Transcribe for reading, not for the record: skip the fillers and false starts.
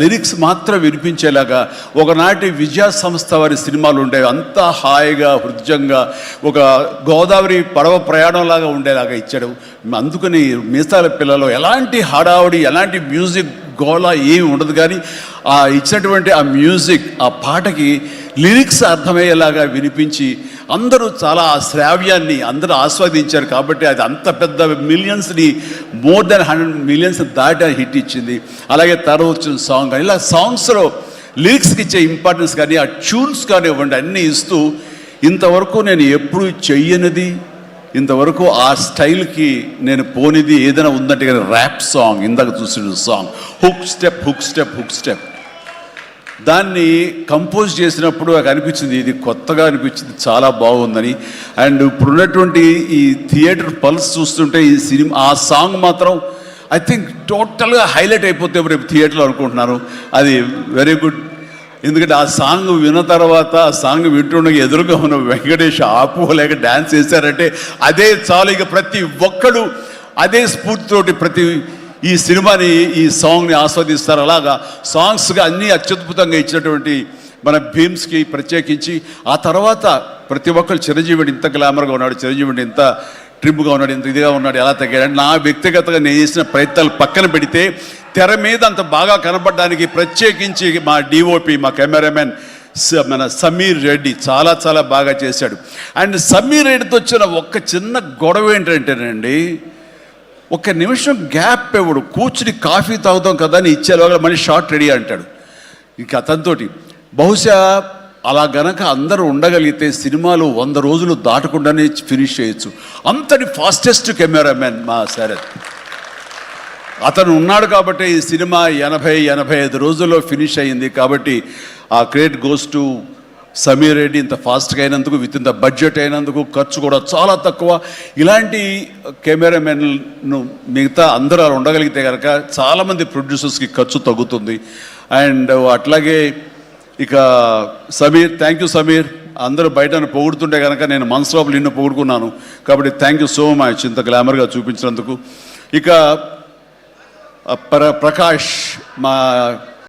Lyrics మాత్రం వినిపించేలాగా ఒకనాటి విజయ సంస్థ వారి సినిమాలు ఉండేవి. అంతా హాయిగా హృద్యంగా ఒక గోదావరి పడవ ప్రయాణంలాగా ఉండేలాగా ఇచ్చాడు. అందుకని మీసాల పిల్లలో ఎలాంటి హడావుడి ఎలాంటి మ్యూజిక్ గోళ ఏమి ఉండదు, కానీ ఆ ఇచ్చినటువంటి ఆ మ్యూజిక్ ఆ పాటకి లిరిక్స్ అర్థమయ్యేలాగా వినిపించి అందరూ చాలా ఆ శ్రావ్యాన్ని అందరూ ఆస్వాదించారు. కాబట్టి అది అంత పెద్ద మిలియన్స్ని మోర్ దెన్ 100 మిలియన్స్ దాటి హిట్ ఇచ్చింది. అలాగే తర్వాత వచ్చిన సాంగ్ ఇలా సాంగ్స్లో లిరిక్స్కి ఇచ్చే ఇంపార్టెన్స్ కానీ ఆ ట్యూన్స్ కానివ్వండి అన్నీ ఇస్తూ ఇంతవరకు నేను ఎప్పుడు చెయ్యనిది, ఇంతవరకు ఆ స్టైల్కి నేను పోనిది ఏదైనా ఉందంటే కానీ ర్యాప్ సాంగ్, ఇందాక చూసిన song hook step hook step hook step, దాన్ని కంపోజ్ చేసినప్పుడు నాకు అనిపించింది ఇది కొత్తగా అనిపించింది, చాలా బాగుందని. అండ్ ఇప్పుడున్నటువంటి ఈ థియేటర్ పల్స్ చూస్తుంటే ఈ సినిమా ఆ సాంగ్ మాత్రం ఐ థింక్ టోటల్గా హైలైట్ అయిపోతే రేపు థియేటర్లో అనుకుంటున్నాను. అది వెరీ గుడ్. ఎందుకంటే ఆ సాంగ్ విన్న తర్వాత ఆ సాంగ్ వింటుండగా ఎదురుగా ఉన్న వెంకటేష్ ఆపుకోలేక డ్యాన్స్ చేశారంటే అదే చాలు. ఇక ప్రతి ఒక్కడు అదే స్ఫూర్తితోటి ప్రతి ఈ సినిమాని ఈ సాంగ్ని ఆస్వాదిస్తారు. అలాగా సాంగ్స్గా అన్నీ అత్యద్భుతంగా ఇచ్చినటువంటి మన భీమ్స్కి ప్రత్యేకించి ఆ తర్వాత ప్రతి ఒక్కరు చిరంజీవిని ఇంత గ్లామర్గా ఉన్నాడు, చిరంజీవిని ఇంత ట్రిమ్గా ఉన్నాడు, ఇంత ఇదిగా ఉన్నాడు, ఎలా తగ్గాడు. నా వ్యక్తిగతంగా నేను చేసిన ప్రయత్నాలు పక్కన పెడితే తెర మీద అంత బాగా కనపడడానికి ప్రత్యేకించి మా డిఓపి మా కెమెరామెన్ మన సమీర్ రెడ్డి చాలా చాలా బాగా చేశాడు. అండ్ సమీర్ రెడ్డితో వచ్చిన ఒక్క చిన్న గొడవ ఏంటంటేనండి, ఒక్క నిమిషం గ్యాప్ ఇవ్వడు, కూర్చుని కాఫీ తాగుతాం కదా అని ఇచ్చేలోగా మళ్ళీ షార్ట్ రెడీ అంటాడు. ఇక అతనితోటి బహుశా అలా గనక అందరూ ఉండగలిగితే సినిమాలు 100 రోజులు దాటకుండానే ఫినిష్ చేయొచ్చు. అంతటి ఫాస్టెస్ట్ కెమెరామెన్ మా శరత్. అతను ఉన్నాడు కాబట్టి ఈ సినిమా 80-85 రోజుల్లో ఫినిష్ అయ్యింది. కాబట్టి ఆ credit goes to Sameer Reddy. ఇంత ఫాస్ట్గా అయినందుకు, విత్ ఇన్ ద బడ్జెట్ అయినందుకు, ఖర్చు కూడా చాలా తక్కువ. ఇలాంటి కెమెరామెన్ను మిగతా అందరూ ఉండగలిగితే కనుక చాలామంది ప్రొడ్యూసర్స్కి ఖర్చు తగ్గుతుంది. అండ్ అట్లాగే ఇక సమీర్, థ్యాంక్ యూ సమీర్. అందరూ బయట పొగుడుతుంటే కనుక నేను మనసులో నిన్ను పొగుడుకున్నాను. కాబట్టి థ్యాంక్ యూ సో మచ్ ఇంత గ్లామర్గా చూపించినందుకు. ఇక ప్రకాష్ మా